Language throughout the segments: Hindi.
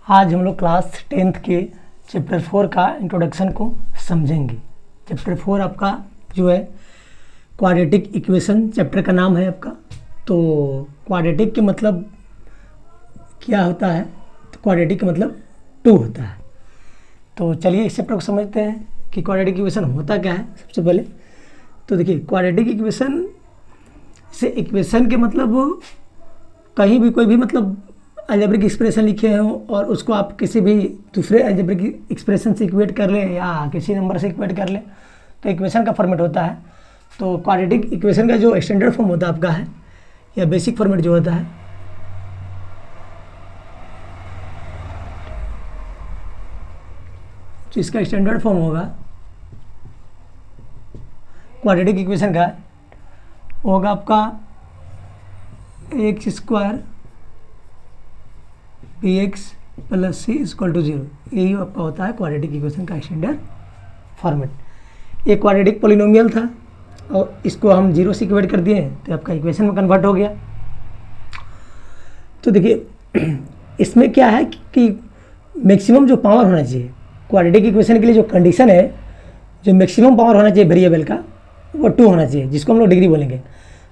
आज हम लोग क्लास 10th के चैप्टर 4 का इंट्रोडक्शन को समझेंगे। चैप्टर 4 आपका जो है क्वाड्रेटिक इक्वेशन चैप्टर का नाम है आपका। तो क्वाड्रेटिक के मतलब क्या होता है? तो क्वाड्रेटिक का मतलब 2 होता है। तो चलिए इस चैप्टर को समझते हैं कि क्वाड्रेटिक इक्वेशन होता क्या है। सबसे पहले तो देखिए, क्वाड्रेटिक इक्वेशन से इक्वेशन के मतलब कहीं भी कोई भी मतलब अलजेब्रिक एक्सप्रेशन लिखे हो और उसको आप किसी भी दूसरे अलजेब्रिक एक्सप्रेशन से इक्वेट कर लें या किसी नंबर से इक्वेट कर लें तो इक्वेशन का फॉर्मेट होता है। तो क्वाड्रेटिक इक्वेशन का जो स्टैंडर्ड फॉर्म होता है आपका है या बेसिक फॉर्मेट जो होता है, तो इसका स्टैंडर्ड फॉर्म होगा क्वाड्रेटिक इक्वेशन का होगा आपका X square B X plus C equal to 0। यही आपका होता है क्वाड्रेटिक इक्वेशन का स्टैंडर्ड फॉर्मेट। एक क्वाड्रेटिक पोलिनोमियल था और इसको हम 0 से इक्वेट कर दिए तो आपका इक्वेशन में कन्वर्ट हो गया। तो देखिए इसमें क्या है कि मैक्सिमम जो पावर होना चाहिए क्वाड्रेटिक इक्वेशन के लिए, जो कंडीशन है, जो मैक्सिमम पावर होना चाहिए वेरिएबल का वो 2 होना चाहिए, जिसको हम लोग डिग्री बोलेंगे।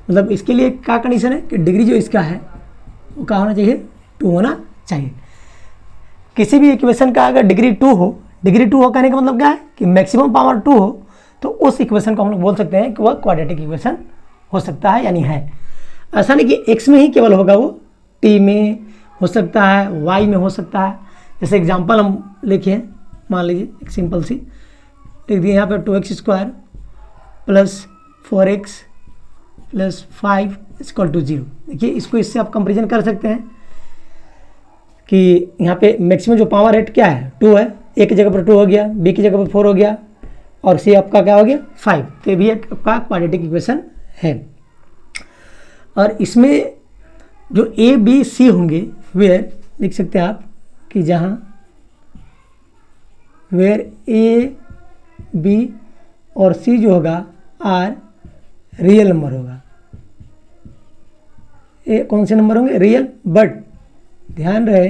मतलब इसके लिए क्या कंडीशन है कि डिग्री जो इसका है वो क्या होना चाहिए? 2 होना चाहिए। किसी भी इक्वेशन का अगर डिग्री 2 हो, डिग्री 2 हो कहने का मतलब क्या है कि मैक्सिमम पावर 2 हो, तो उस इक्वेशन को हम लोग बोल सकते हैं कि वह क्वाड्रेटिक इक्वेशन हो सकता है, यानी है। ऐसा नहीं कि एक्स में ही केवल होगा, वो टी में हो सकता है, वाई में हो सकता है। जैसे एग्जांपल हम लिखे, मान लीजिए एक सिंपल सी लिख दिए यहाँ पर 2x square plus 4x plus 5 equal to 0। देखिए इसको इससे आप कंपेरिजन कर सकते हैं कि यहाँ पे मैक्सिमम जो पावर रेट क्या है 2 है, ए की जगह पर 2 हो गया, बी की जगह पर 4 हो गया और सी आपका क्या हो गया 5। तो ये भी एक आपका क्वाड्रेटिक इक्वेशन है। और इसमें जो ए बी सी होंगे वेयर लिख सकते हैं आप कि जहाँ वेयर ए बी और सी जो होगा आर रियल नंबर होगा। ए कौन से नंबर होंगे? रियल। बट ध्यान रहे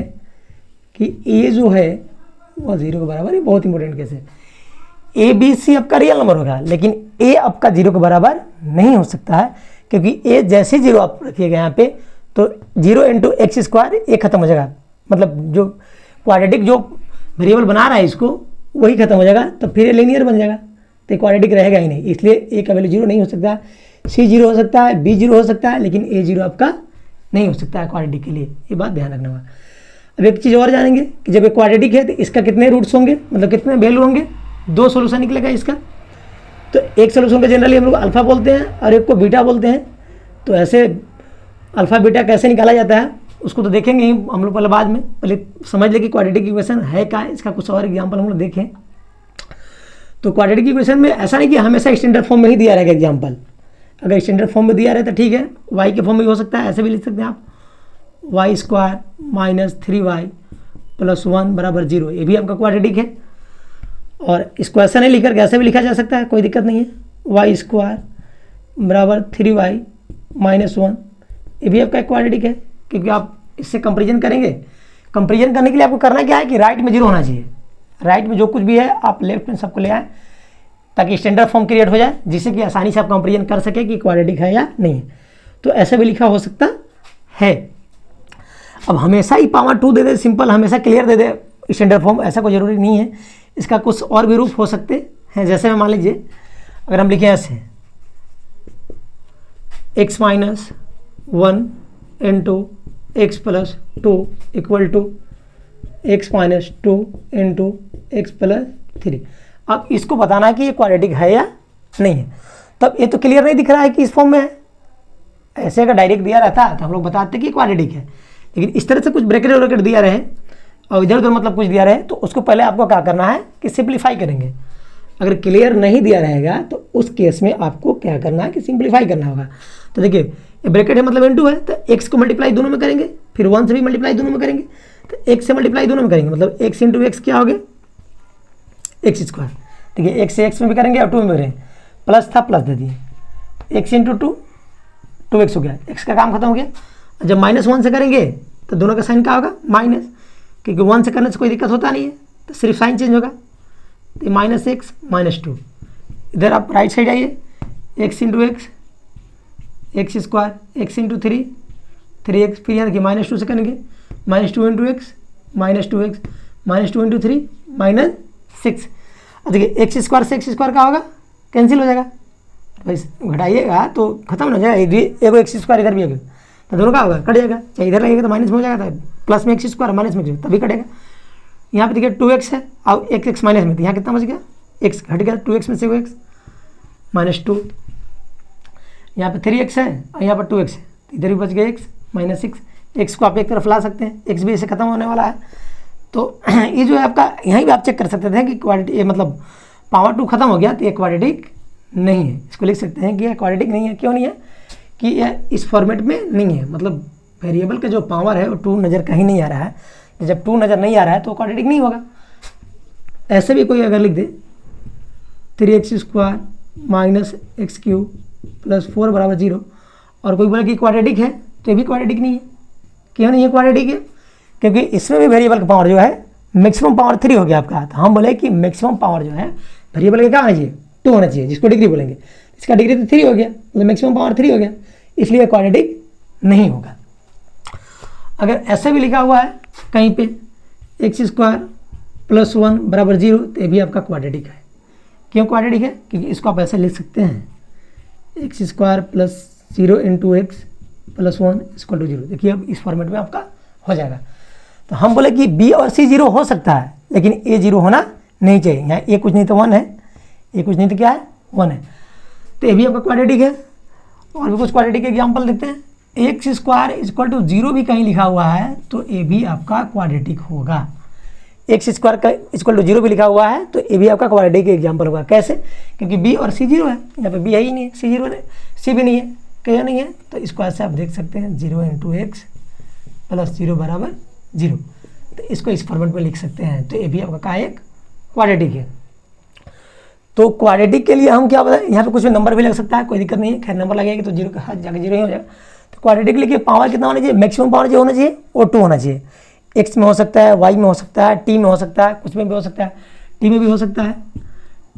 कि ए जो है वो 0 के बराबर है। बहुत इंपॉर्टेंट केस है। ए बी सी आपका रियल नंबर होगा लेकिन ए आपका 0 के बराबर नहीं हो सकता है, क्योंकि ए जैसे 0 आप रखिएगा यहाँ पे तो 0 इंटू एक्स स्क्वायर ए खत्म हो जाएगा। मतलब जो क्वाड्रेटिक जो वेरिएबल बना रहा है इसको वही खत्म हो जाएगा, तो फिर ये लीनियर बन जाएगा, तो क्वाड्रेटिक रहेगा ही नहीं। इसलिए ए का वैल्यू 0 नहीं हो सकता, सी 0 हो सकता है, बी 0 हो सकता है, लेकिन ए 0 आपका नहीं हो सकता है क्वाड्रेटिक के लिए। ये बात ध्यान रखना होगा। अब एक चीज़ और जानेंगे कि जब ये क्वाड्रेटिक है तो इसका कितने रूट्स होंगे, मतलब कितने वैल्यू होंगे? 2 सोल्यूशन निकलेगा इसका। तो एक सोल्यूशन को जनरली हम लोग अल्फा बोलते हैं और एक को बीटा बोलते हैं। तो ऐसे अल्फा बीटा कैसे निकाला जाता है उसको तो देखेंगे ही हम लोग पहले, बाद में पहले समझ लें कि क्वाड्रेटिक इक्वेशन है क्या है। इसका कुछ और एग्जाम्पल हम लोग देखें। तो क्वाड्रेटिक इक्वेशन में ऐसा नहीं कि हमेशा स्टैंडर्ड फॉर्म में ही दिया रहेगा एग्जाम्पल। अगर स्टैंडर्ड फॉर्म में दिया रहे तो ठीक है, वाई के फॉर्म में भी हो सकता है, ऐसे भी लिख सकते हैं आप Y square minus 3y plus 1 बराबर 0। ये भी आपका क्वाड्रेटिक है। और इसको ऐसा नहीं लिख करके ऐसे भी लिखा जा सकता है, कोई दिक्कत नहीं है। वाई स्क्वायर बराबर 3y माइनस 1, ये भी आपका क्वाड्रेटिक है, क्योंकि आप इससे कंपेरिजन करेंगे। कंपेरिजन करने के लिए आपको करना क्या है कि राइट में 0 होना चाहिए। राइट में जो कुछ भी है आप लेफ्ट में सबको ले आए ताकि स्टैंडर्ड फॉर्म क्रिएट हो जाए, जिससे कि आसानी से आप कंपेरिजन कर सके कि क्वाड्रेटिक है या नहीं है। तो ऐसे भी लिखा हो सकता है। अब हमेशा ही पावर 2 दे दे, सिंपल हमेशा क्लियर दे दे स्टैंडर्ड फॉर्म, ऐसा कोई ज़रूरी नहीं है। इसका कुछ और भी रूप हो सकते हैं। जैसे में मान लीजिए अगर हम लिखें ऐसे x minus 1 into X plus 2 equal to X minus 2 into X plus 3। अब इसको बताना है कि ये क्वाड्रेटिक है या नहीं है। तब ये तो क्लियर नहीं दिख रहा है कि इस फॉर्म में है। ऐसे अगर डायरेक्ट दिया रहता तो हम लोग बताते कि क्वाड्रेटिक है, लेकिन इस तरह से कुछ ब्रैकेट व्रैकेट दिया रहे और इधर उधर मतलब कुछ दिया रहे तो उसको पहले आपको क्या करना है कि सिंप्लीफाई करेंगे। अगर क्लियर नहीं दिया रहेगा तो उस केस में आपको क्या करना है कि सिंप्लीफाई करना होगा। तो देखिए ये ब्रैकेट है मतलब इनटू है, तो एक्स को मल्टीप्लाई दोनों में करेंगे, फिर 1 से भी मल्टीप्लाई दोनों में करेंगे, तो एक्स से मल्टीप्लाई दोनों में करेंगे, मतलब एक्स इंटू एक्स क्या हो गया एक्स स्क्वायर। देखिए एक्स से एक्स में भी करेंगे और 2 में भी करेंगे, प्लस था प्लस दे दिए, एक्स इंटू 2 2x हो गया, एक्स का काम खत्म हो गया। जब -1 से करेंगे तो दोनों का साइन क्या होगा माइनस, क्योंकि 1 से करने से कोई दिक्कत होता नहीं है, तो सिर्फ साइन चेंज होगा। तो -x -2, इधर आप राइट साइड आइए, x into x, x square, x into 3x, फिर यहाँ देखिए -2 से करेंगे, -2 इंटू एक्स, -2x, -2 इंटू 3 -6। अब देखिए एक्स स्क्वायर से एक्स स्क्वायर का होगा, कैंसिल हो जाएगा, तो घटाइएगा तो खत्म हो जाएगा, एगो एक्स स्क्वायर इधर भी होगा, तो दोनों का होगा, कट जाएगा, चाहे इधर लगेगा तो माइनस में हो जाएगा, तो प्लस में एक्स स्क्वायर माइनस में तभी कटेगा। यहाँ पे देखिए 2x है और x माइनस में, तो यहाँ कितना बच गया, x घट गया, 2x में से x -2, यहाँ पे 3x है और यहाँ पर 2x है, तो इधर भी बच गया x -6, x को आप एक तरफ ला सकते हैं, x भी ऐसे खत्म होने वाला है। तो ये जो है आपका, यहीं भी आप चेक कर सकते थे कि क्वाड्रेटिक, मतलब पावर 2 खत्म हो गया तो ये क्वाड्रेटिक नहीं है, इसको लिख सकते हैं कि यह क्वाड्रेटिक नहीं है। क्यों नहीं है, कि यह इस फॉर्मेट में नहीं है, मतलब वेरिएबल का जो पावर है वो 2 नज़र कहीं नहीं आ रहा है, जब 2 नज़र नहीं आ रहा है तो क्वाड्रेटिक नहीं होगा। ऐसे भी कोई अगर लिख दे 3x² -x³ + 4 = 0 और कोई बोले कि क्वाड्रेटिक है, तो ये भी क्वाड्रेटिक नहीं है। क्यों नहीं है क्वाड्रेटिक है, क्योंकि इसमें भी वेरिएबल का पावर जो है मैक्सिमम पावर 3 हो गया आपका, तो हम बोले कि मैक्सिमम पावर जो है वेरिएबल का क्या होना चाहिए, 2 होना चाहिए, जिसको डिग्री बोलेंगे, इसका डिग्री तो 3 हो गया, मतलब मैक्सिमम पावर 3 हो गया, इसलिए क्वाड्रेटिक नहीं होगा। अगर ऐसे भी लिखा हुआ है कहीं पे x² + 1 = 0, तो ये भी आपका क्वाड्रेटिक है। क्यों क्वाड्रेटिक है, क्योंकि इसको आप ऐसे लिख सकते हैं x² + 0 × x + 1 = 0। देखिए अब इस फॉर्मेट में आपका हो जाएगा। तो हम बोले कि b और c 0 हो सकता है, लेकिन a 0 होना नहीं चाहिए। यहाँ a कुछ नहीं तो 1 है, a कुछ नहीं तो क्या है, 1 है, तो ये भी आपका क्वाड्रेटिक है। और भी कुछ क्वाड्रेटिक एग्जाम्पल देखते हैं, x² = 0 भी कहीं लिखा हुआ है तो ये भी आपका क्वाड्रेटिक होगा। x² = 0 भी लिखा हुआ है तो ये भी आपका क्वाड्रेटिक एग्जाम्पल होगा। कैसे, क्योंकि b और c 0 है, यहाँ पे b है ही नहीं है, c 0 है, c भी नहीं है, क्यों नहीं है, तो इसको ऐसे आप देख सकते हैं 0 × x + 0 = 0, तो इसको इस फॉर्मेट में लिख सकते हैं, तो ये भी आपका का एक क्वाड्रेटिक है। तो क्वाड्रेटिक के लिए हम क्या बताएं, यहाँ पे कुछ भी नंबर भी लग सकता है, कोई दिक्कत नहीं है, खैर नंबर लगेगा तो 0 का जाकर 0 ही हो जाएगा। तो क्वाड्रेटिक के लिए पावर कितना होना चाहिए, मैक्सिमम पावर जो होना चाहिए वो 2 होना चाहिए। x में हो सकता है, y में हो सकता है, t में हो सकता है, कुछ में भी हो सकता है, t में भी हो सकता है,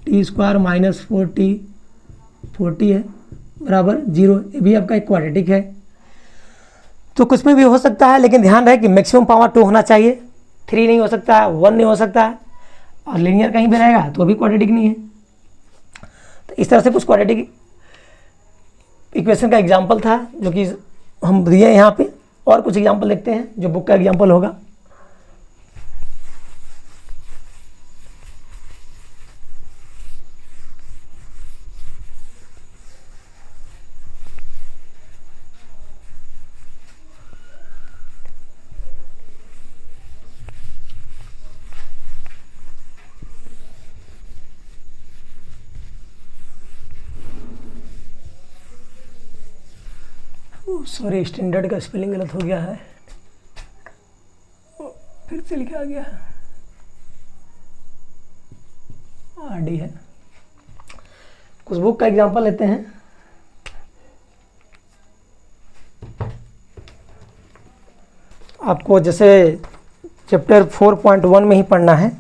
t² -4t 40 है बराबर 0, ये भी आपका एक क्वाड्रेटिक है। तो कुछ में भी हो सकता है, लेकिन ध्यान रहे कि मैक्सिमम पावर 2 होना चाहिए, 3 नहीं हो सकता है, 1 नहीं हो सकता है, और लीनियर कहीं भी रहेगा तो भी क्वाड्रेटिक नहीं है। तो इस तरह से कुछ क्वाड्रेटिक इक्वेशन का एग्जाम्पल था जो कि हम दिए यहाँ पे। और कुछ एग्जाम्पल देखते हैं जो बुक का एग्जाम्पल होगा। सॉरी, स्टैंडर्ड का स्पेलिंग गलत हो गया है, फिर से लिखा गया है, RD है। कुछ बुक का एग्जांपल लेते हैं। आपको जैसे चैप्टर 4.1 में ही पढ़ना है।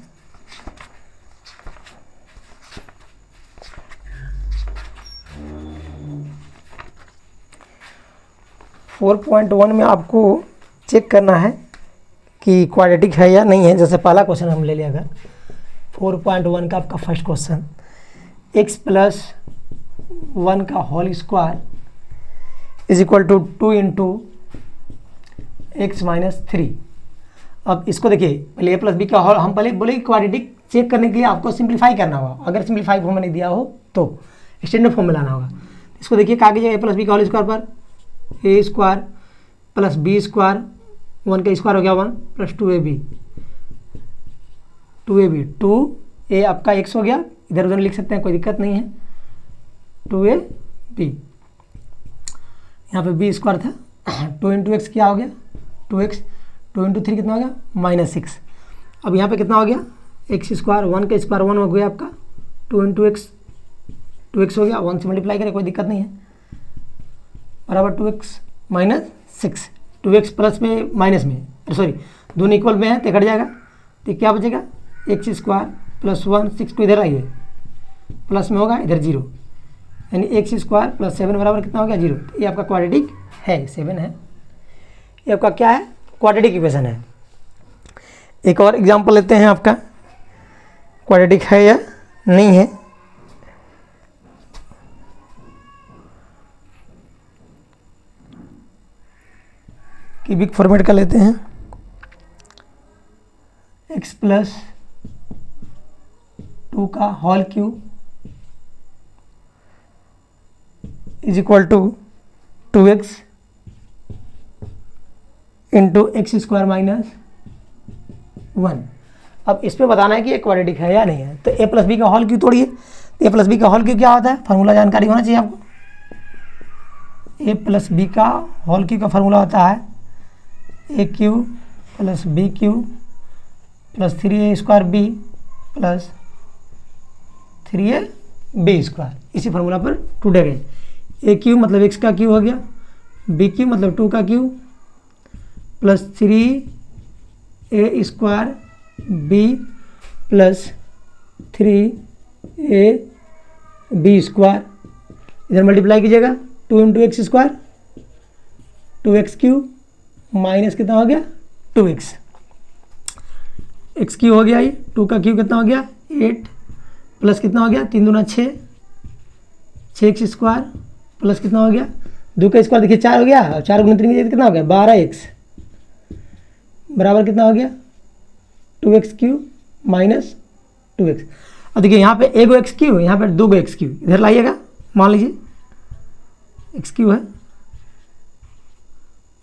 फोर 4.1 में आपको चेक करना है कि क्वाड्रेटिक है या नहीं है। जैसे पहला क्वेश्चन हम ले लिया, अगर 4.1 का आपका फर्स्ट क्वेश्चन, x + 1 का होल स्क्वायर = 2 × x - 3। अब इसको देखिए, पहले a + b का होल, हम पहले बोले क्वाड्रेटिक चेक करने के लिए आपको सिंप्लीफाई करना होगा। अगर सिंप्लीफाई फॉर्म में नहीं दिया हो तो स्टैंडर्ड फॉर्म में लाना होगा। इसको देखिए, क्या कीजिए, a + b का होल स्क्वायर पर a² + b², 1 का स्क्वायर हो गया 1 + 2ab 2a आपका x हो गया, इधर उधर लिख सकते हैं, कोई दिक्कत नहीं है, 2ab। यहाँ पे b² था, 2 × x क्या हो गया 2x, 2 × 3 कितना हो गया -6। अब यहाँ पे कितना हो गया, x², 1 का स्क्वायर 1 हो गया आपका, 2 × x 2x हो गया, 1 से मल्टीप्लाई करें, कोई दिक्कत नहीं है, बराबर 2x - 6, 2x प्लस में माइनस में सॉरी दोनों इक्वल में है तो कट जाएगा, तो क्या बचेगा एक्स स्क्वायर प्लस 1, 6 को इधर आइए प्लस में होगा, इधर 0, यानी एक्स स्क्वायर प्लस 7 बराबर कितना हो गया 0। तो ये आपका क्वाड्रेटिक है, 7 है, ये आपका क्या है क्वाड्रेटिक इक्वेशन है। एक और एग्जांपल लेते हैं, आपका क्वाड्रेटिक है या नहीं है। क्यूबिक फॉर्मेट का लेते हैं, x प्लस 2 का whole cube is equal to 2x into X square minus 1। अब इस पे बताना है कि ये क्वाड्रेटिक है या नहीं है। तो a प्लस बी का होल क्यूब तोड़िए, तो a प्लस बी का होल क्यूब क्या होता है, फार्मूला जानकारी होना चाहिए आपको। a प्लस बी का होल क्यूब का फार्मूला होता है A cube plus B cube plus 3a square B plus 3a B square. इसी फार्मूला पर टूटे गए। ए क्यूब मतलब x का क्यूब हो गया, बी क्यूब मतलब 2 का cube plus 3a square B plus 3a B square, इधर मल्टीप्लाई कीजिएगा 2 into X square 2x cube minus कितना हो गया 2x, एक्स क्यूब हो गया, ये 2 का क्यूब कितना हो गया 8 प्लस कितना हो गया 3 दूना 6, 6x स्क्वायर प्लस कितना हो गया 2 का स्क्वायर देखिए 4 हो गया, और 4 गुना 3 कितना हो गया 12x बराबर कितना हो गया 2x क्यूब माइनस 2x। और देखिए यहाँ पे एक एक्स क्यूब, यहाँ पे 2 एक्स क्यूब, इधर लाइएगा, मान लीजिए एक्स क्यूब है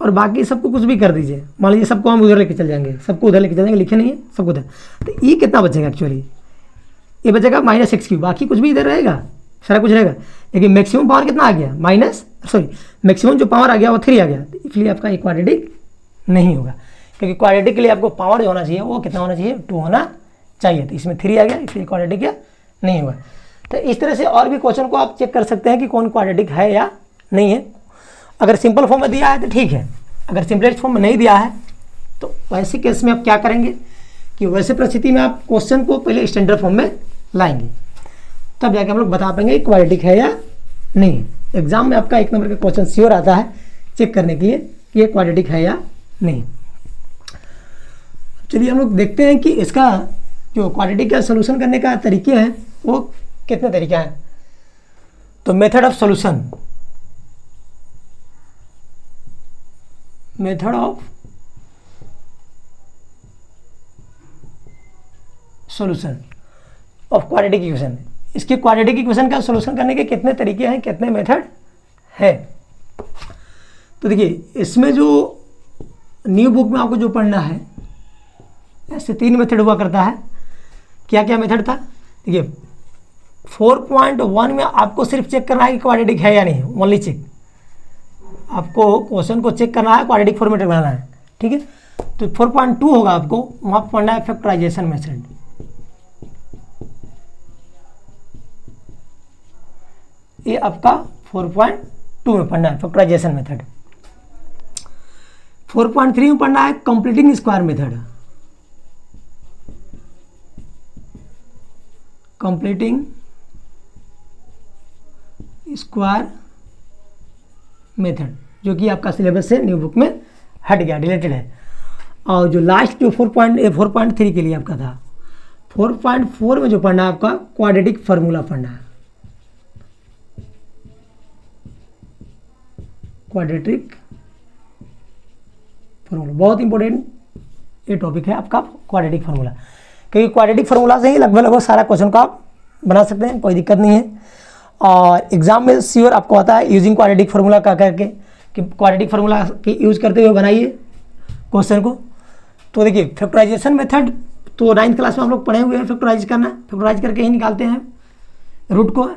और बाकी सबको कुछ भी कर दीजिए, मान लीजिए सबको हम उधर लेके चल जाएंगे, सबको उधर लेके चल जाएंगे, लिखे नहीं है सबको उधर। तो ये कितना बचेगा एक्चुअली, ये बचेगा माइनस एक्स क्यूब, बाकी कुछ भी इधर रहेगा, सारा कुछ रहेगा, लेकिन मैक्सिमम पावर कितना आ गया मैक्सिमम जो पावर आ गया वो 3 आ गया। तो इसलिए आपका ये क्वाड्रेटिक नहीं होगा, क्योंकि क्वाड्रेटिक के लिए आपको पावर जो होना चाहिए वो कितना होना चाहिए 2 होना चाहिए। तो इसमें 3 आ गया, इसलिए क्वाड्रेटिक या नहीं होगा। तो इस तरह से और भी क्वेश्चन को आप चेक कर सकते हैं कि कौन क्वाड्रेटिक है या नहीं है। अगर सिंपल फॉर्म में दिया है तो ठीक है, अगर सिंपलेस्ट फॉर्म में नहीं दिया है तो वैसे केस में आप क्या करेंगे कि वैसे परिस्थिति में आप क्वेश्चन को पहले स्टैंडर्ड फॉर्म में लाएंगे, तब जाके हम लोग बता पाएंगे क्वाड्रेटिक है या नहीं। एग्जाम में आपका 1 नंबर का क्वेश्चन श्योर आता है चेक करने के लिए कि ये क्वाड्रेटिक है या नहीं। चलिए हम लोग देखते हैं कि इसका जो क्वाड्रेटिक का सोल्यूशन करने का तरीके हैं वो कितने तरीके हैं। तो method of solution, method of solution of quadratic equation. इसके क्वाड्रेटिक इक्वेशन का सॉल्यूशन करने के कितने तरीके हैं, कितने मेथड है। तो देखिए इसमें जो न्यू बुक में आपको जो पढ़ना है ऐसे 3 मेथड हुआ करता है। क्या क्या मेथड था, देखिए 4.1 में आपको सिर्फ चेक करना है कि क्वाड्रेटिक है या नहीं, ओनली चेक, आपको क्वेश्चन को चेक करना है, क्वाड्रेटिक फॉर्मेट बनाना है, ठीक है। तो 4.2 होगा, आपको वहाँ पढ़ना है फैक्टराइजेशन मेथड। ये आपका 4.2 में पढ़ना है फैक्टराइजेशन मेथड। 4.3 में पढ़ना है completing square method, completing square method, जो कि आपका सिलेबस से न्यू बुक में हट गया, डिलीटेड है। और जो लास्ट जो 4.3 के लिए आपका था, 4.4 में जो पढ़ना है आपका क्वाड्रेटिक फार्मूला पढ़ना है, क्वाड्रेटिक फार्मूला बहुत इंपॉर्टेंट ये टॉपिक है आपका क्वाड्रेटिक फार्मूला, क्योंकि क्वाड्रेटिक फार्मूला से ही लगभग सारा क्वेश्चन को आप बना सकते हैं, कोई दिक्कत नहीं है। और एग्जाम में श्योर आपको आता है यूजिंग क्वाड्रेटिक फार्मूला का करके कि क्वाड्रेटिक फार्मूला के यूज करते हुए बनाइए क्वेश्चन को। तो देखिए फैक्टराइजेशन मेथड तो 9th क्लास में हम लोग पढ़े हुए हैं, फैक्टराइज करना, फैक्टराइज करके ही निकालते हैं रूट को।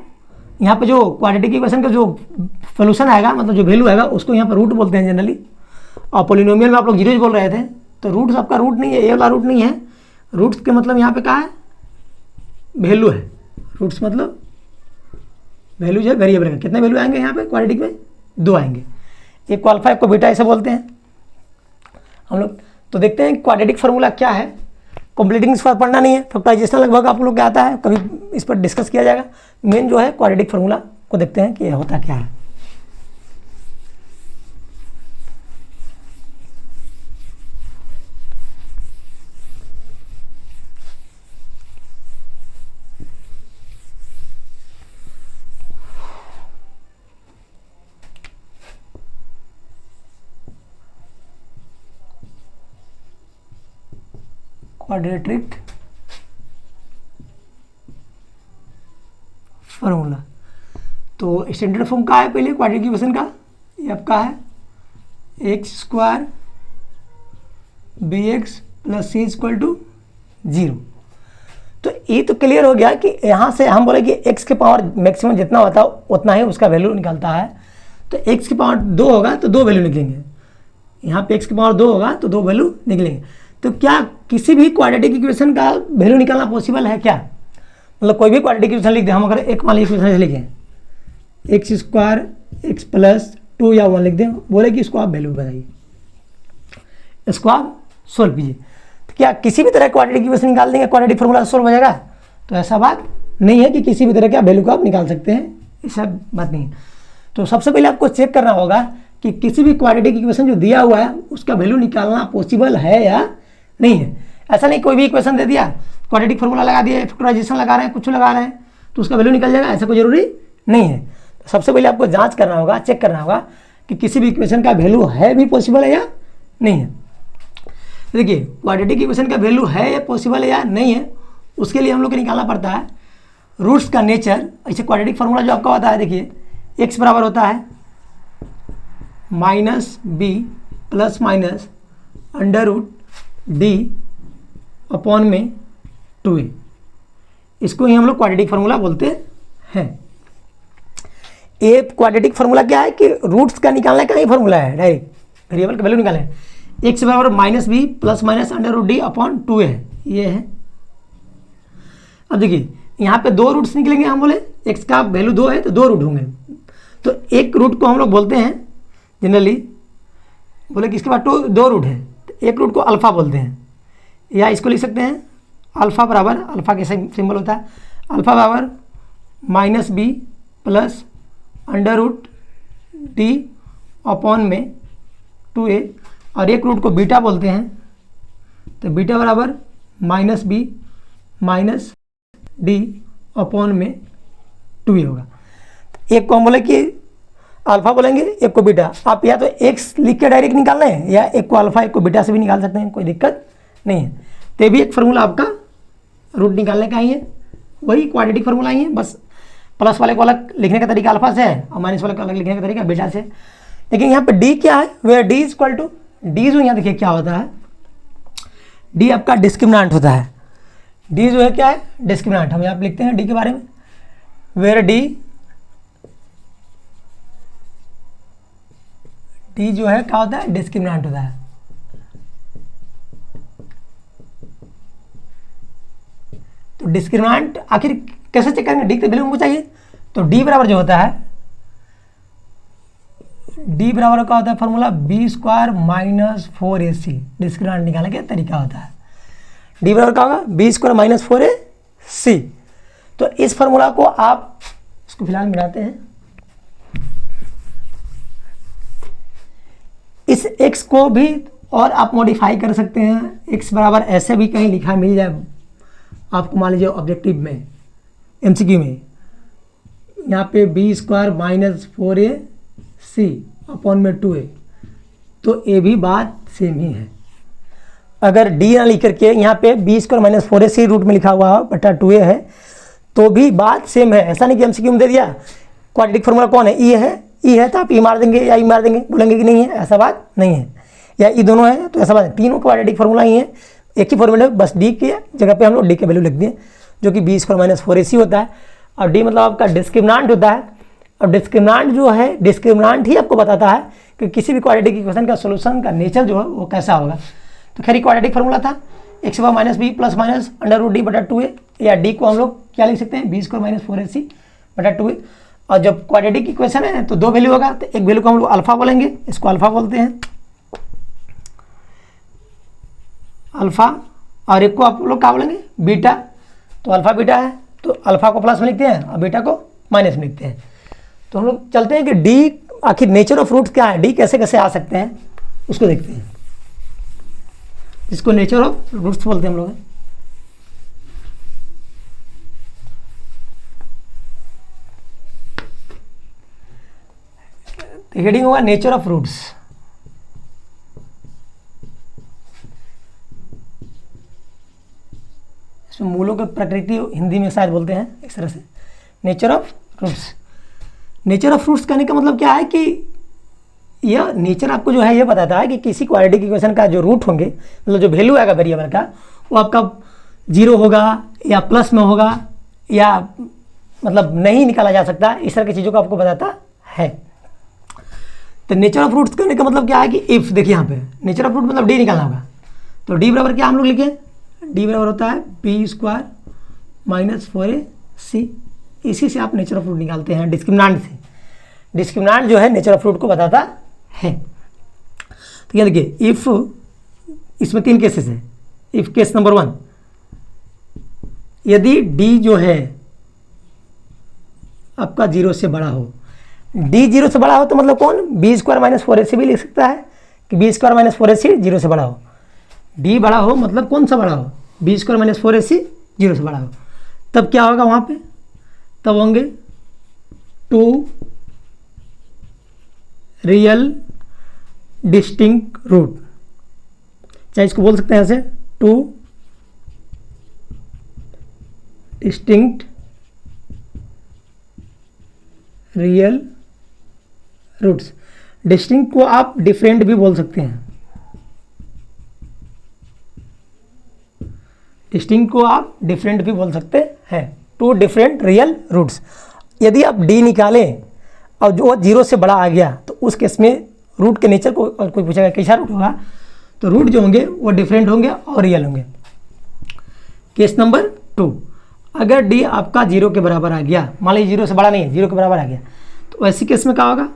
यहाँ पे जो क्वाड्रेटिक इक्वेशन का जो सोल्यूशन आएगा, मतलब जो वैल्यू आएगा उसको यहाँ पर रूट बोलते हैं जनरली। और पोलिनोमियल में आप लोग जीरो बोल रहे थे, तो रूट्स आपका रूट नहीं है, ए वाला रूट नहीं है, रूट्स के मतलब यहाँ पे क्या है वैल्यू है। रूट्स मतलब वैल्यू जो है वेरिएबल का, कितने वैल्यू आएंगे यहाँ पे क्वाड्रेटिक में 2 आएंगे, एक को अल्फा एक को बीटा ऐसे बोलते हैं हम लोग। तो देखते हैं क्वाड्रेटिक फार्मूला क्या है। कंप्लीटिंग इस पर पढ़ना नहीं है, फैक्टराइजेशन लगभग आप लोग को आता है, कभी इस पर डिस्कस किया जाएगा। मेन जो है क्वाड्रेटिक फार्मूला को देखते हैं कि यह होता क्या है। क्वाड्रेटिक फार्मूला तो स्टैंडर्ड फॉर्म का है पहले क्वाड्रेटिक इक्वेशन का, ये आपका है X square B X plus C equal to 0। तो ये तो क्लियर हो गया कि यहाँ से हम बोले कि x के पावर मैक्सिमम जितना होता है उतना ही उसका वैल्यू निकलता है। तो x की पावर 2 होगा तो 2 वैल्यू निकलेंगे, यहाँ पे x की पावर 2 होगा तो 2 वैल्यू निकलेंगे। तो क्या किसी भी क्वाड्रेटिक इक्वेशन का वैल्यू निकालना पॉसिबल है क्या? मतलब कोई भी क्वाड्रेटिक इक्वेशन लिख दें, हम अगर एक मान लीजिए इक्वेशन लिखें एक्स स्क्वायर एक्स प्लस 2 या 1 लिख दें, बोले कि इसको आप वैल्यू बताइए, इसको आप सोल्व कीजिए। तो क्या किसी भी तरह क्वाड्रेटिक इक्वेशन निकाल देंगे क्वाड्रेटिक फार्मूला सोल्व हो जाएगा? तो ऐसा बात नहीं है कि किसी भी तरह का वैल्यू को आप निकाल सकते हैं, ऐसा बात नहीं है। तो सबसे पहले आपको चेक करना होगा कि किसी भी क्वाड्रेटिक इक्वेशन जो दिया हुआ है उसका वैल्यू निकालना पॉसिबल है या नहीं है। ऐसा नहीं कोई भी इक्वेशन दे दिया, क्वाड्रेटिक फार्मूला लगा दिया, फैक्टराइजेशन लगा रहे हैं, कुछ लगा रहे हैं तो उसका वैल्यू निकल जाएगा, ऐसा कोई जरूरी नहीं है। तो सबसे पहले आपको जांच करना होगा, चेक करना होगा कि किसी भी इक्वेशन का वैल्यू है भी पॉसिबल है या नहीं है। देखिए क्वाड्रेटिक इक्वेशन का वैल्यू है या पॉसिबल है या नहीं है, उसके लिए हम लोग को निकालना पड़ता है रूट्स का नेचर। ऐसे क्वाड्रेटिक फार्मूला जो आपका होता है, देखिए x बराबर होता है minus B plus minus under root D upon में 2a, इसको ही हम लोग क्वाड्रेटिक फार्मूला बोलते हैं। ये क्वाड्रेटिक फार्मूला क्या है कि रूट्स का निकालने का ही फार्मूला है, डायरेक्ट वेरिएबल का वैल्यू निकालना है। x बराबर minus B plus minus under root D upon 2a है, ये है। अब देखिए यहाँ पे 2 रूट्स निकलेंगे, हम बोले x का वैल्यू 2 है तो 2 रूट होंगे। तो एक रूट को हम लोग बोलते हैं जनरली, बोले कि इसके बाद 2 रूट है तो एक रूट को अल्फ़ा बोलते हैं, या इसको लिख सकते हैं अल्फ़ा बराबर, अल्फ़ा के सिंबल होता है अल्फ़ा बराबर minus B plus under root D upon में 2a, और एक रूट को बीटा बोलते हैं तो बीटा बराबर minus B minus D upon में 2a होगा। एक को हम बोले कि अल्फ़ा बोलेंगे, एक को बीटा। आप या तो एक्स लिख के डायरेक्ट निकाल रहे हैं या एक को अल्फ़ा एक को बीटा से भी निकाल सकते हैं, कोई दिक्कत नहीं है। तो भी एक फार्मूला आपका रूट निकालने का ही है, वही क्वाड्रेटिक फार्मूला ही है, बस प्लस वाले को अलग लिखने का तरीका अल्फ़ा से है और माइनस वाले को अलग लिखने का तरीका बीटा से। लेकिन यहाँ पे डी क्या है, where D is equal to D, जो यहाँ देखिए क्या होता है, डी आपका डिस्क्रिमिनेंट होता है। डी जो है क्या है, डिस्क्रिमिनेंट। हम यहाँ पे लिखते हैं डी के बारे में, वेयर डी जो है क्या होता है, डिस्क्रिमिनेंट होता है। तो डिस्क्रिमिनेंट आखिर कैसे चेक करेंगे, डी के वैल्यू हमको चाहिए। तो डी बराबर जो होता है, डी बराबर का होता है formula B square minus 4ac, discriminant निकालने का तरीका होता है। डी बराबर क्या होगा, बी स्क्वायर माइनस 4ac। तो इस फार्मूला को आप इसको फिलहाल मिलाते हैं, इस x को भी और आप मॉडिफाई कर सकते हैं। x बराबर ऐसे भी कहीं लिखा मिल जाए आपको, मान लीजिए ऑब्जेक्टिव में MCQ में, यहाँ पे B square minus 4ac upon में 2a, तो ये भी बात सेम ही है। अगर डी ना लिख करके यहाँ पे B square minus 4ac root में लिखा हुआ बटा 2a है तो भी बात सेम है। ऐसा नहीं कि MCQ में दे दिया क्वाड्रेटिक फार्मूला कौन है, ई है, ई है तो आप ई मार देंगे या ई मार देंगे, बोलेंगे कि नहीं है, ऐसा बात नहीं है। या ई दोनों है तो ऐसा बात, तीनों क्वाड्रेटिक फार्मूला ही है, एक ही फॉर्मूला है, बस डी के जगह पे हम लोग डी के वैल्यू लिख दिए जो कि बी स्क्वायर माइनस 4ac होता है। और डी मतलब आपका डिस्क्रिमिनेंट होता है, और डिस्क्रिमिनेंट जो है, डिस्क्रिमिनेंट ही आपको बताता है कि किसी भी क्वाड्रेटिक इक्वेशन का सोल्यूशन का नेचर जो है वो कैसा होगा। तो खैर क्वाड्रेटिक फार्मूला था X bar minus B plus minus under root D बटा 2a, या डी को हम लोग क्या लिख सकते हैं, बी स्क्वायर माइनस 4ac बटा 2a। और जब क्वाड्रेटिक इक्वेशन है तो 2 वैल्यू होगा, तो एक वैल्यू को हम लोग अल्फा बोलेंगे, इसको अल्फा बोलते हैं, अल्फ़ा और एक को आप लोग क्या बोलेंगे बीटा। तो अल्फ़ा बीटा है तो अल्फ़ा को प्लस में लिखते हैं और बीटा को माइनस में लिखते हैं। तो हम लोग चलते हैं कि डी आखिर नेचर ऑफ रूट्स क्या है, डी कैसे कैसे आ सकते हैं उसको देखते हैं, जिसको नेचर ऑफ रूट्स बोलते हैं हम लोग। हेडिंग होगा नेचर ऑफ रूट्स। इसमें मूलों की प्रकृति हिंदी में शायद बोलते हैं इस तरह से, nature of roots. Nature of roots कहने का मतलब क्या है कि यह नेचर आपको जो है ये बताता है कि किसी क्वाड्रेटिक इक्वेशन का जो रूट होंगे, मतलब जो वैल्यू आएगा वेरिएबल का, वो आपका 0 होगा या प्लस में होगा या मतलब नहीं निकाला जा सकता, इस तरह की चीज़ों को आपको बताता है। तो नेचर ऑफ रूट्स करने का मतलब क्या है कि इफ़, देखिए यहाँ पे नेचर ऑफ रूट मतलब डी निकालना होगा। तो डी बराबर क्या हम लोग लिखें, डी बराबर होता है b² - 4ac। इसी से आप नेचर ऑफ रूट निकालते हैं डिस्क्रिमिनेंट से। डिस्क्रिमिनेंट जो है नेचर ऑफ रूट को बताता है। तो यहाँ देखिए इफ़, इसमें 3 केसेस है। इफ़ केस नंबर 1, यदि डी जो है आपका 0 से बड़ा हो, डी 0 से बड़ा हो तो मतलब कौन, b² - 4ac भी लिख सकता है कि b² - 4ac 0 से बड़ा हो। डी बड़ा हो मतलब कौन सा बड़ा हो, b² - 4ac 0 से बड़ा हो। तब क्या होगा वहाँ पे, तब होंगे 2 रियल डिस्टिंक्ट रूट, चाहे इसको बोल सकते हैं ऐसे 2 डिस्टिंक्ट रियल रूट्स। डिस्टिंक्ट को आप डिफरेंट भी बोल सकते हैं, डिस्टिंक्ट को आप डिफरेंट भी बोल सकते हैं। 2 डिफरेंट रियल रूट्स। यदि आप डी निकालें और जो 0 से बड़ा आ गया तो उस केस में रूट के नेचर को, और कोई पूछेगा कैसा रूट होगा, तो रूट जो होंगे वो डिफरेंट होंगे और रियल होंगे। केस नंबर 2, अगर डी आपका 0 के बराबर आ गया, मान लीजिए 0 से बड़ा नहीं है, 0 के बराबर आ गया, तो ऐसी केस में क्या होगा,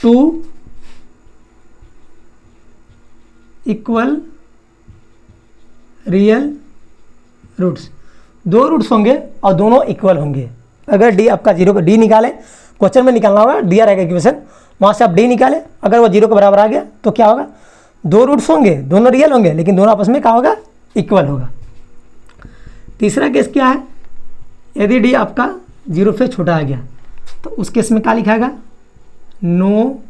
2 इक्वल रियल रूट्स। 2 रूट्स होंगे और दोनों इक्वल होंगे। अगर डी आपका 0 का डी निकाले, क्वेश्चन में निकालना होगा, दिया रहेगा इक्वेशन, वहाँ से आप डी निकालें, अगर वो 0 के बराबर आ गया तो क्या होगा, 2 रूट्स होंगे, दोनों रियल होंगे, लेकिन दोनों आपस में क्या होगा, इक्वल होगा। तीसरा केस क्या है, यदि डी आपका 0 से छोटा आ गया तो उस केस में क्या लिखाएगा, नो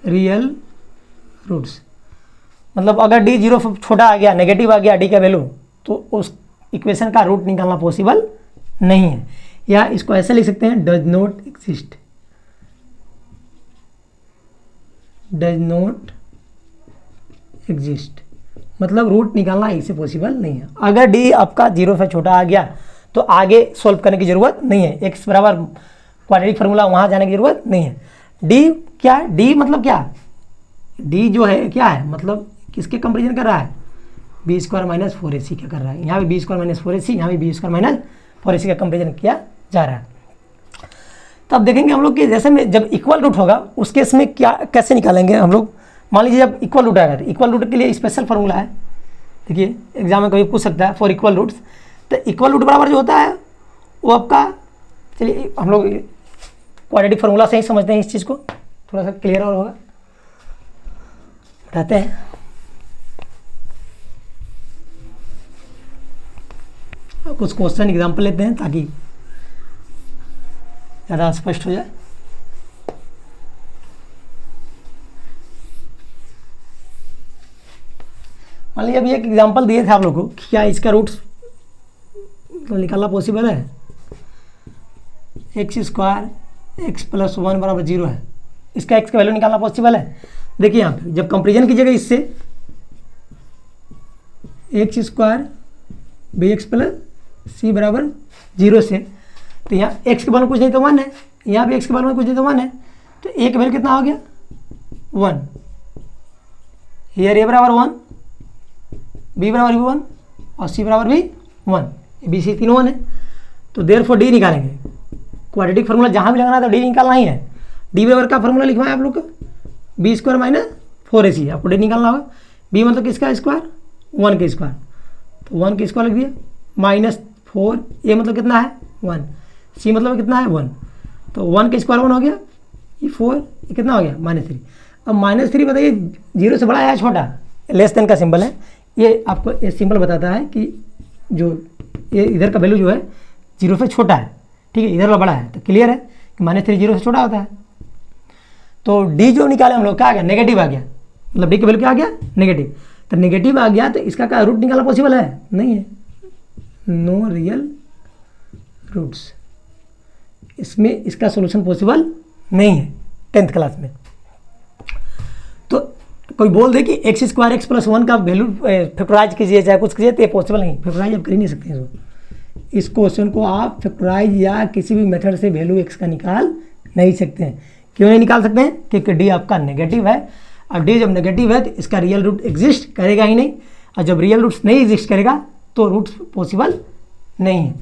रियल रूट्स। मतलब अगर डी 0 से छोटा आ गया, नेगेटिव आ गया डी का वैल्यू, तो उस इक्वेशन का रूट निकालना पॉसिबल नहीं है। या इसको ऐसे लिख सकते हैं, does not exist, does not exist, मतलब रूट निकालना इससे पॉसिबल नहीं है। अगर डी आपका 0 से छोटा आ गया तो आगे सॉल्व करने की ज़रूरत नहीं है, x बराबर क्वाड्रेटिक फार्मूला वहाँ जाने की ज़रूरत नहीं है। डी क्या है, डी मतलब क्या, डी जो है क्या है, मतलब किसके कंपेरिजन कर रहा है, b² - 4ac क्या कर रहा है, यहाँ भी b² - 4ac, यहाँ भी b² - 4ac का कंपेरिजन किया जा रहा है। तो अब देखेंगे हम लोग कि जैसे में जब इक्वल रूट होगा उस केस में क्या कैसे निकालेंगे हम लोग। मान लीजिए जब इक्वल रूट आएगा तो इक्वल रूट के लिए स्पेशल फार्मूला है, देखिए एग्जाम में कभी पूछ सकता है फॉर इक्वल रूट्स। तो इक्वल रूट बराबर जो होता है वो आपका, चलिए हम लोग क्वाड्रेटिक फार्मूला से ही समझते हैं, इस चीज़ को थोड़ा सा क्लियर और होगा, बताते हैं। कुछ क्वेश्चन एग्जाम्पल लेते हैं ताकि ज़्यादा स्पष्ट हो जाए। मान लीजिए अभी एक एग्जाम्पल दिए थे आप लोगों को, क्या इसका रूट्स तो निकालना पॉसिबल है, x² x + 1 = 0 है, इसका x का वैल्यू निकालना पॉसिबल है। देखिए यहाँ पे जब कंपेरिजन कीजिएगा इससे, x² bx + c = 0 से, तो यहाँ x के बारे में कुछ नहीं तो 1 है, यहाँ भी x के बारे में कुछ नहीं तो 1 है, तो a का वैल्यू कितना हो गया, 1। हियर a बराबर 1, b बराबर भी 1 और c बराबर भी 1, बी सी तीनों 1 है। तो देयरफॉर डी निकालेंगे, क्वाड्रेटिक फार्मूला जहाँ भी लगाना है तो डी निकालना ही है। डी बराबर का फार्मूला लिखवाएं आप लोग को, b² - 4ac, आपको डी निकालना होगा। बी मतलब किसका स्क्वायर, 1 का स्क्वायर, तो 1 का स्क्वायर लिख दिया, -4, ए मतलब कितना है 1, सी मतलब कितना है 1, तो 1 का स्क्वायर 1 हो गया, ये 4, ये कितना हो गया -3। अब -3 बताइए 0 से बड़ा है या छोटा, लेस देन का सिंबल है, ये आपको ये सिंबल बताता है कि जो ये इधर का वैल्यू जो है 0 से छोटा है, ठीक है, इधर वाला बड़ा है, तो क्लियर है कि -3 0 से छोटा होता है। तो डी जो निकाले हम लोग क्या आ गया, नेगेटिव आ गया, मतलब डी का वैल्यू क्या आ गया, नेगेटिव। तो नेगेटिव आ गया तो इसका क्या रूट निकालना पॉसिबल है, नहीं है, नो रियल रूट्स, इसमें इसका सोल्यूशन पॉसिबल नहीं है 10th क्लास में। तो कोई बोल दे कि x² x + 1 का वैल्यू फैक्टराइज कीजिए चाहे कुछ कीजिए, तो ये पॉसिबल नहीं, फैक्टराइज आप कर ही नहीं सकते इसको, इस क्वेश्चन को आप फैक्टराइज या किसी भी मेथड से वैल्यू x का निकाल नहीं सकते हैं। क्यों नहीं निकाल सकते हैं, क्योंकि डी आपका नेगेटिव है। अब डी जब नेगेटिव है तो इसका रियल रूट एग्जिस्ट करेगा ही नहीं, और जब रियल रूट्स नहीं एग्जिस्ट करेगा तो रूट्स पॉसिबल नहीं है।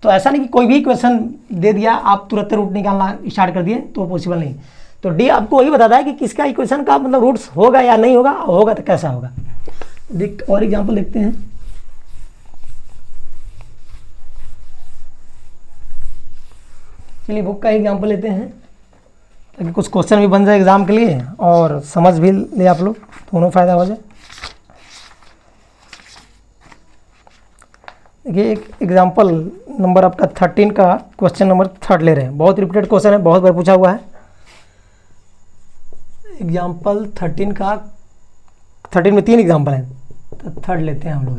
तो ऐसा नहीं कि कोई भी क्वेश्चन दे दिया आप तुरंत रूट निकालना स्टार्ट कर दिए तो पॉसिबल नहीं। तो डी आपको वही बताता है कि किसका इक्वेशन का मतलब रूट्स होगा या नहीं होगा, होगा तो कैसा होगा। और एग्जाम्पल देखते हैं, चलिए बुक का एग्जाम्पल लेते हैं ताकि कुछ क्वेश्चन भी बन जाए एग्जाम के लिए और समझ भी ले आप लोग, दोनों फायदा हो जाए। देखिए एक एग्जाम्पल नंबर आपका 13 का क्वेश्चन नंबर 3 ले रहे हैं, बहुत रिपीटेड क्वेश्चन है, बहुत बार पूछा हुआ है। एग्जाम्पल 13 का, 13 में 3 एग्जाम्पल हैं, तो 3 लेते हैं हम लोग,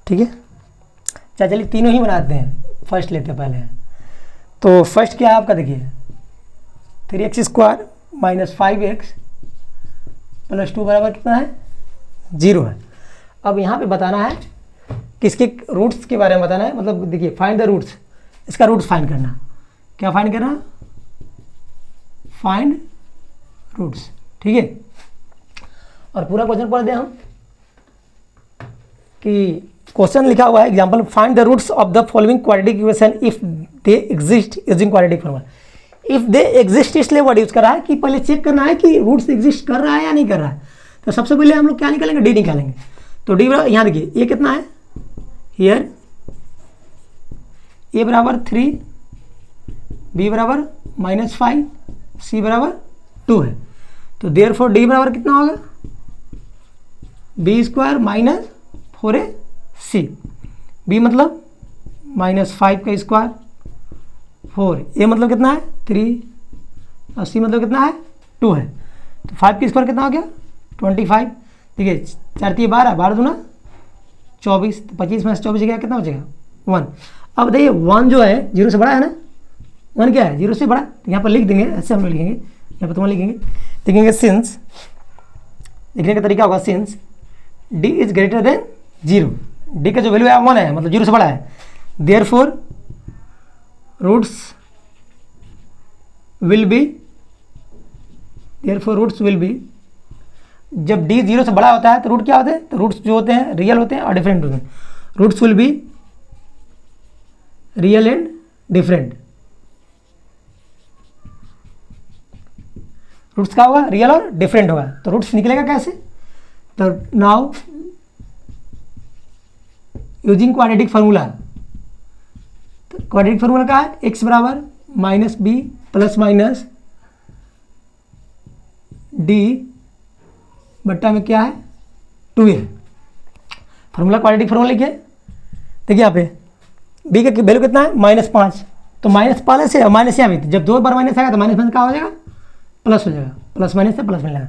ठीक है। चलिए तीनों ही बनाते हैं, फर्स्ट लेते हैं पहले। तो फर्स्ट क्या है आपका, देखिए 3x² - 5x + 2 बराबर कितना है, 0 है। अब यहाँ पे बताना है किसके रूट्स के बारे में बताना है, मतलब देखिए फाइंड द रूट्स, इसका रूट्स फाइंड करना। क्या फाइंड करना, फाइंड रूट्स, ठीक है। और पूरा क्वेश्चन पढ़ दें हम कि क्वेश्चन लिखा हुआ है example, find the roots of the following quadratic equation if they exist using quadratic formula. If they exist इसलिए वर्ड यूज कर रहा है कि पहले चेक करना है कि रूट्स एग्जिस्ट कर रहा है या नहीं कर रहा है। तो सबसे पहले हम लोग क्या निकालेंगे, डी निकालेंगे। तो डी यहाँ देखिए ये कितना है, हियर ए बराबर 3, बी बराबर -5, सी बराबर 2 है। तो देयरफॉर डी बराबर कितना होगा, b² - 4ac, b मतलब -5 का स्क्वायर, 4, ए मतलब कितना है 3, और सी मतलब कितना है 2 है। तो 5 का स्क्वायर कितना हो गया 25, देखिए 4 × 12, 12 दूना 24, तो 25 में 24 गया कितना बचेगा 1। अब बताइए 1 जो है 0 से बड़ा है ना, 1 क्या है 0 से बड़ा, तो यहाँ पर लिख देंगे, ऐसे हम लोग लिखेंगे, यहाँ पर तुम्हारा लिखेंगे, देखेंगे सिंस, लिखने का तरीका होगा since d is greater than 0, d का जो वैल्यू है 1 है, मतलब 0 से बड़ा है, therefore roots will be, therefore roots will be, जब d 0 से बड़ा होता है तो रूट क्या होते हैं, तो रूट्स जो होते हैं रियल होते हैं और डिफरेंट होते हैं। Roots will be real and different, roots का होगा रियल और डिफरेंट होगा। तो रूट्स निकलेगा कैसे, तो नाउ यूजिंग क्वाड्रेटिक फार्मूला, तो क्वाड्रेटिक फार्मूला का है x बराबर -b ± d बट्टा में क्या है 2a। फार्मूला क्वाड्रेटिक फार्मूला लिखिए, देखिए यहाँ पे b का वैल्यू कितना है -5, तो माइनस पहले से माइनस यहाँ भी, जब 2 बार माइनस आएगा तो माइनस क्या हो जाएगा, प्लस हो जाएगा, प्लस माइनस से प्लस मिलेगा।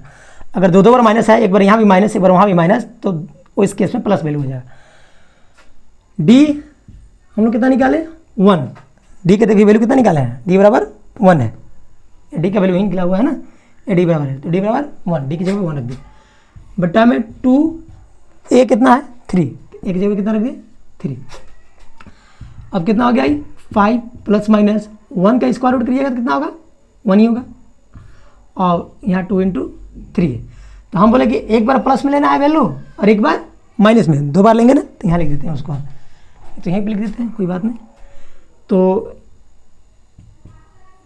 अगर 2 बार माइनस है, एक बार यहाँ भी माइनस एक बार वहाँ भी माइनस, तो इस केस में प्लस वैल्यू हो जाएगा। डी हम लोग कितना निकाले 1, डी के देखिए वैल्यू कितना निकाले हैं, डी बराबर 1 है, डी का वैल्यू यहीं निकला हुआ है ना, ये डी बराबर है, तो डी बराबर 1, डी की जगह 1 रख दिए, बट्टा में 2, ए कितना है 3, एक जगह कितना रख दिए 3। अब कितना हो गया 5 ± 1 का स्क्वायर रूट करिएगा तो कितना होगा 1 ही होगा, और यहाँ 2 × 3 है। तो हम बोले कि एक बार प्लस में लेना है वैल्यू और एक बार माइनस में, 2 बार लेंगे ना, तो यहाँ लिख देते हैं उसको, तो यहीं पे लिख देते हैं, कोई बात नहीं। तो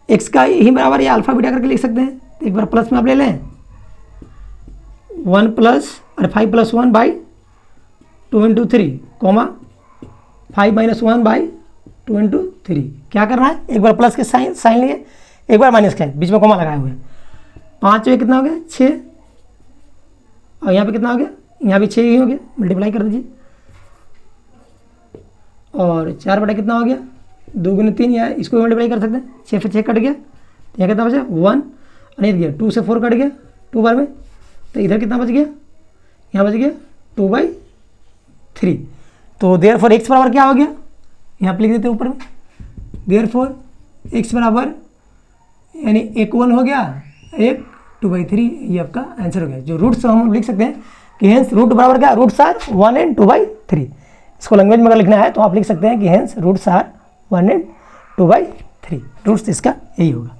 x का यही बराबर या अल्फा बीटा करके लिख सकते हैं, तो एक बार प्लस में आप ले लें 1 + और 5 + 1 बाई 2 × 3 कॉमा 5 - 1 बाई 2 × 3। क्या करना है, एक बार प्लस के साइन लिए, एक बार माइनस का, बीच में कॉमा लगाए हुए। 5 में कितना हो गया 6, और यहाँ पे कितना हो गया, यहाँ भी 6 ही हो गया, मल्टीप्लाई कर दीजिए। और 4 बटा कितना हो गया 2 × 3, या इसको मल्टीप्लाई कर सकते हैं, 6 से 6 कट गया, तो यहाँ कितना बचा 1, और ये गया 2 से 4 कट गया 2 बार में, तो इधर कितना बच गया, यहाँ बच गया 2/3। तो देयरफॉर x बराबर क्या हो गया, यहाँ पे लिख देते हैं ऊपर में, देयरफॉर x बराबर यानी एक 1 हो गया, एक 2/3, ये आपका आंसर हो गया। जो रूट्स हम लिख सकते हैं कि हेंस रूट बराबर क्या, रूट्स आर 1 and 2/3। इसको लैंग्वेज में अगर लिखना है तो आप लिख सकते हैं कि hence roots are 1 and 2/3, roots इसका यही होगा।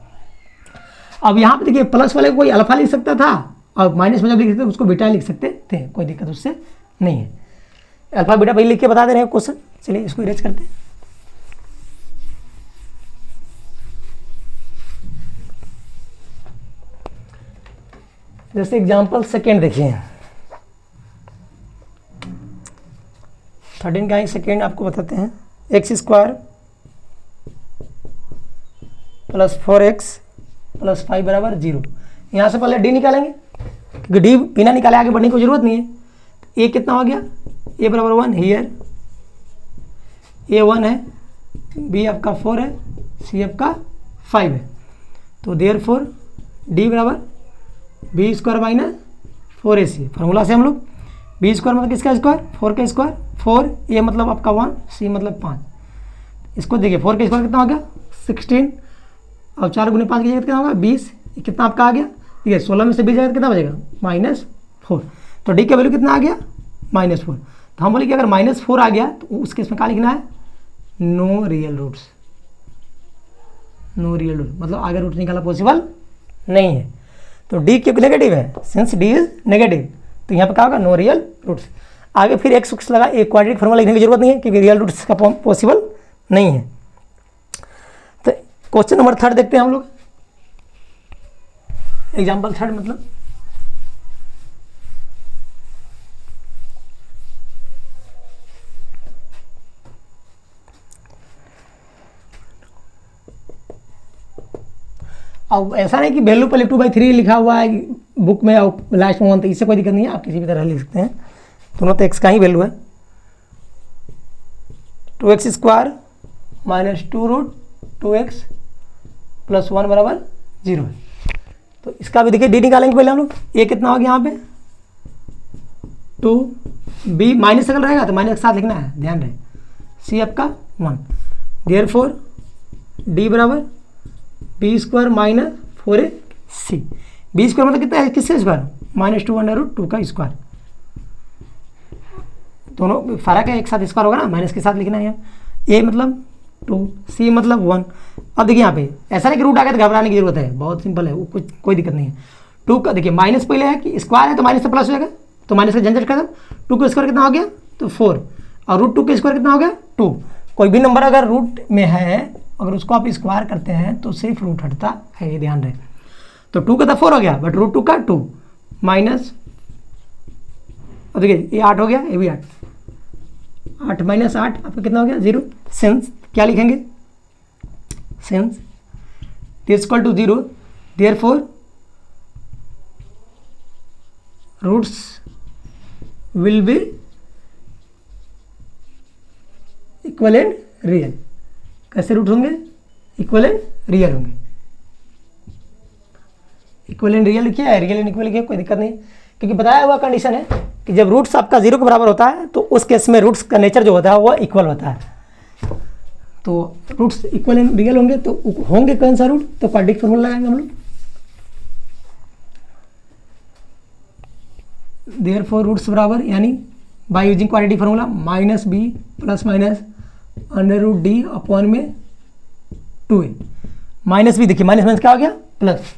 अब यहाँ पे देखिए प्लस वाले को कोई अल्फा लिख सकता था, और माइनस में जब लिख सकते उसको बीटा लिख सकते थे, कोई दिक्कत उससे नहीं है। अल्फा बीटा पहले लिख के बता दे रहे हैं क्वेश्चन, चलिए इसको इरेज करते हैं। जैसे एग्जाम्पल सेकेंड देखिए, 13 का ही सेकेंड आपको बताते हैं। x² + 4x + 5 बराबर 0। यहाँ से पहले d निकालेंगे, क्योंकि d बिना निकाले आगे बढ़ने की जरूरत नहीं है। a कितना हो गया, a बराबर 1, हियर a 1 है, b आपका 4 है, c आपका 5 है। तो देयरफॉर d बराबर b² - 4ac, फार्मूला से हम लोग b² मतलब किसका स्क्वायर, 4 का स्क्वायर, 4 a मतलब आपका 1, c मतलब 5। इसको देखिए 4 का स्क्वायर कितना हो गया 16, और 4 × 5 की जगह कितना होगा 20, कितना आपका आ गया, ठीक है 16 में से 20 जगह कितना बचेगा -4। तो डी का वैल्यू कितना आ गया -4। तो हम बोले कि अगर -4 आ गया तो उस केस में क्या लिखना है, no real roots, no real root, मतलब आगे रूट निकालना पॉसिबल नहीं है। तो डी क्योंकि नेगेटिव है, सिंस डी इज नेगेटिव, तो यहाँ पे क्या होगा नो रियल रूट्स। आगे फिर एक्स उक्स लगा, एक क्वाड्रेटिक फॉर्मूला लिखने की जरूरत नहीं है, क्योंकि रियल रूट्स का पॉसिबल नहीं है। तो क्वेश्चन नंबर 3 देखते हैं हम लोग, एग्जाम्पल 3 मतलब अब ऐसा नहीं कि वैल्यू पहले 2/3 लिखा हुआ है बुक में और लास्ट में 1, तो इससे कोई दिक्कत नहीं है, आप किसी भी तरह लिख सकते हैं, दोनों तो x का ही वैल्यू है। 2x² - 2√2x + 1 बराबर 0 है। तो इसका भी देखिए डी निकालेंगे पहले हम लोग, ए कितना हो गया यहाँ पे 2, बी माइनस अगर रहेगा तो माइनस के साथ लिखना है, ध्यान रहे, सी आपका 1। देयरफॉर डी बराबर b² - 4ac। b² मतलब कितना है, किससे स्क्वायर, -2√2 का स्क्वायर, दोनों फर्क है, एक साथ स्क्वायर होगा ना, माइनस के साथ लिखना है। a मतलब 2, c मतलब 1। अब देखिए यहाँ पे ऐसा नहीं कि रूट आ गया तो घबराने की जरूरत है, बहुत सिंपल है, वो कुछ कोई दिक्कत नहीं है। 2 का देखिए माइनस पहले है कि स्क्वायर है तो माइनस से प्लस हो जाएगा, तो माइनस का झंझट खत्म। 2 का स्क्वायर कितना हो गया तो 4, और √2 का स्क्वायर कितना हो गया 2। कोई भी नंबर अगर रूट में है, अगर उसको आप स्क्वायर करते हैं तो सिर्फ रूट हटता है, ये ध्यान रहे। तो 2 का तो 4 हो गया, बट √2 का 2 माइनस, और देखिए ये 8 हो गया, ये भी 8, 8 - 8 आपका कितना हो गया 0। सिंस क्या लिखेंगे, since this equal to 0, therefore roots will be equivalent real. कैसे रूट होंगे, इक्वलेंट रियल होंगे। इक्वलेंट रियल लिखिए, रियल एंड इक्वल लिखिए, कोई दिक्कत नहीं, क्योंकि बताया हुआ कंडीशन है कि जब रूट्स आपका 0 के बराबर होता है तो उस केस में रूट्स का नेचर जो होता है वो इक्वल होता है। तो रूट्स इक्वल एंड रियल होंगे तो होंगे कौन सा रूट, तो क्वाड्रेटिक फॉर्मूला लगाएंगे हम लोग। देयरफॉर रूट्स बराबर यानी by using quadratic formula -b + √d upon में 2a। -b देखिए माइनस माइनस क्या हो गया प्लस,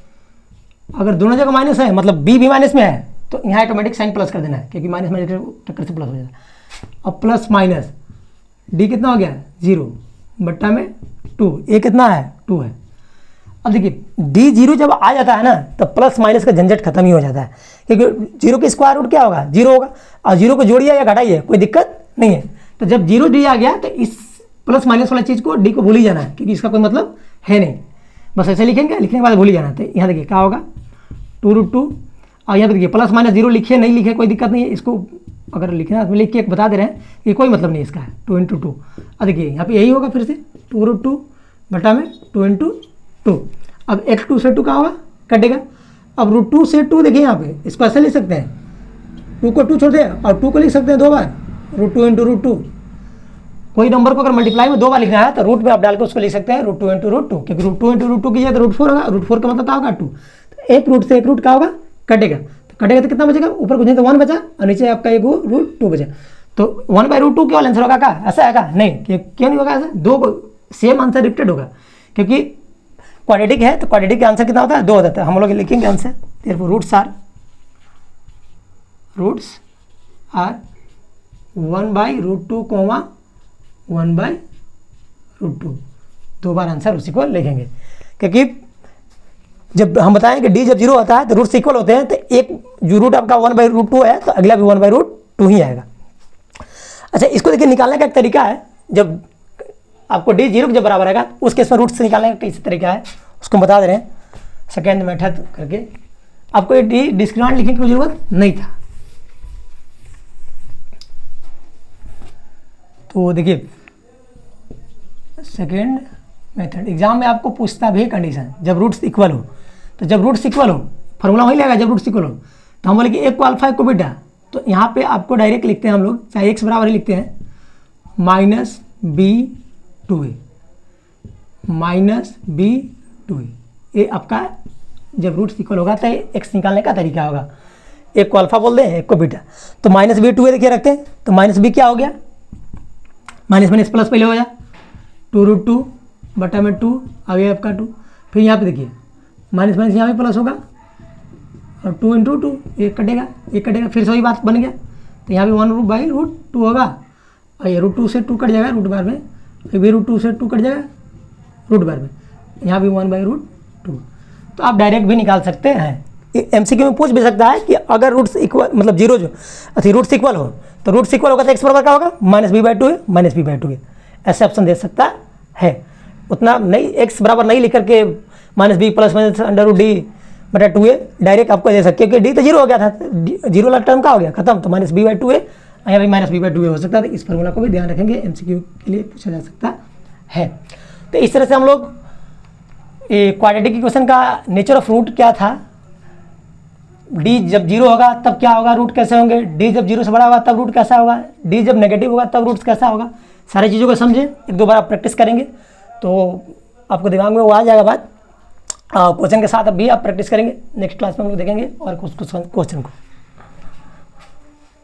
अगर दोनों जगह माइनस है मतलब b भी माइनस में है तो यहाँ ऑटोमेटिक साइन प्लस कर देना है, क्योंकि माइनस माइनस टक्कर से प्लस हो जाता है। अब प्लस माइनस d कितना हो गया 0 बट्टा में 2, a कितना है 2 है। अब देखिए d 0 जब आ जाता है ना तो प्लस माइनस का झंझट खत्म ही हो जाता है, क्योंकि जीरो की स्क्वायर रूट क्या होगा, जीरो होगा, और जीरो को जोड़िए या घटाइए कोई दिक्कत नहीं है। तो जब जीरो दिया गया तो इस प्लस माइनस वाला चीज़ को डी को भूल ही जाना है, क्योंकि इसका कोई मतलब है नहीं, बस ऐसे लिखेंगे, लिखने के बाद भूल ही जाना है। तो यहाँ देखिए क्या होगा 2√2, और यहाँ पे देखिए प्लस माइनस जीरो लिखिए नहीं लिखे कोई दिक्कत नहीं है, इसको अगर लिखना है लिख के बता दे रहे हैं कि कोई मतलब नहीं इसका है 2 × 2। अब देखिए यहाँ पे यही होगा फिर से 2√2 बटा में 2 × 2। अब एक 2 से 2 कहाँ होगा, कटेगा। अब √2 से 2 देखिए यहाँ पे इसको ऐसे लिख सकते हैं, 2 को 2 छोड़ दें और 2 को लिख सकते हैं 2 बार, √2 × √2। कोई नंबर को अगर मल्टीप्लाई में 2 बार लिखना है तो रूट में आप डाल के उसको लिख सकते हैं √2 × √2, क्योंकि √2 × √2 कीजिए तो √4 होगा, √4 का मतलब क्या होगा 2। तो एक रूट से एक रूट क्या होगा, कटेगा। तो कटेगा तो कितना बचेगा, ऊपर कुछ नहीं तो 1 बचा और नीचे आपका एक √2 बचा। तो 1/√2 केवल आंसर होगा क्या, ऐसा है क्या, नहीं, क्यों नहीं होगा ऐसा, 2 सेम आंसर रिपीटेड होगा, क्योंकि क्वाड्रेटिक है तो क्वाड्रेटिक का आंसर कितना होता है, 2 होता है। हम लोग लिखेंगे आंसर, देयरफॉर रूट्स आर 1/√2, 1/√2, 2 बार आंसर उसी को लिखेंगे। क्योंकि जब हम बताएं कि डी जब 0 होता है तो रूट्स इक्वल होते हैं, तो एक जो रूट आपका 1/√2 है तो अगला भी 1/√2 ही आएगा। अच्छा, इसको देखिए निकालने का एक तरीका है, जब आपको डी 0 के जब बराबर आएगा उस केस में रूट से निकालने का कैसे तरीका है उसको बता दे रहे हैं सेकेंड मेथड करके। आपको ये डी डिस्क्रिमिनेंट लिखने की जरूरत नहीं था। तो देखिए सेकेंड मेथड एग्जाम में आपको पूछता भी है कंडीशन, जब रूट्स इक्वल हो, तो जब रूट्स इक्वल हो फॉर्मूला वही लगेगा, जब रूट्स इक्वल हो तो हम बोले कि एक को अल्फा एक को बीटा, तो यहाँ पे आपको डायरेक्ट लिखते हैं हम लोग, चाहे x बराबर ही लिखते हैं -b/2a, -b/2a। ये आपका जब रूट्स इक्वल होगा तो x निकालने का तरीका होगा, एक को अल्फा बोल दें एक को बीटा। तो -b/2a देखिए रखते हैं, तो -b क्या हो गया, माइनस माइनस प्लस पहले हो जाए 2√2 बटा में 2 आ गया आपका 2। फिर यहाँ पे देखिए माइनस माइनस यहाँ पे प्लस होगा और 2 × 2 एक कटेगा, एक कटेगा, फिर से वही बात बन गया। तो यहाँ पे 1/√2 होगा और ये √2 से 2 कट जाएगा रूट बार में, फिर √2 से 2 कट जाएगा रूट बार में, यहाँ भी 1/√2। तो आप डायरेक्ट भी निकाल सकते हैं। MCQ में पूछ भी सकता है कि अगर रूट्स इक्वल मतलब जीरो जो रूट्स इक्वल हो तो रूट्स इक्वल होगा तो x बराबर क्या होगा, -b/2 है, -b/2 है, ऐसे ऑप्शन दे सकता है। उतना नहीं, x बराबर नहीं लिख करके -b + √d/2a डायरेक्ट आपको दे सकते, क्योंकि d तो 0 हो गया था, 0 वाला टर्म का हो गया खत्म, तो -b/2a, यहाँ भी -b/2a हो सकता है। तो इस फॉर्मूला को भी ध्यान रखेंगे, MCQ के लिए पूछा जा सकता है। तो इस तरह से हम लोग क्वाड्रेटिक इक्वेशन का नेचर ऑफ रूट क्या था, डी जब 0 होगा तब क्या होगा, रूट कैसे होंगे, डी जब 0 से बड़ा होगा तब रूट कैसा होगा, डी जब नेगेटिव होगा तब रूट कैसा होगा, सारी चीज़ों को समझे। 1-2 बार आप प्रैक्टिस करेंगे तो आपको दिमाग में वो आ जाएगा बात। क्वेश्चन के साथ अब भी आप प्रैक्टिस करेंगे, नेक्स्ट क्लास में हम लोग देखेंगे और कुछ क्वेश्चन को।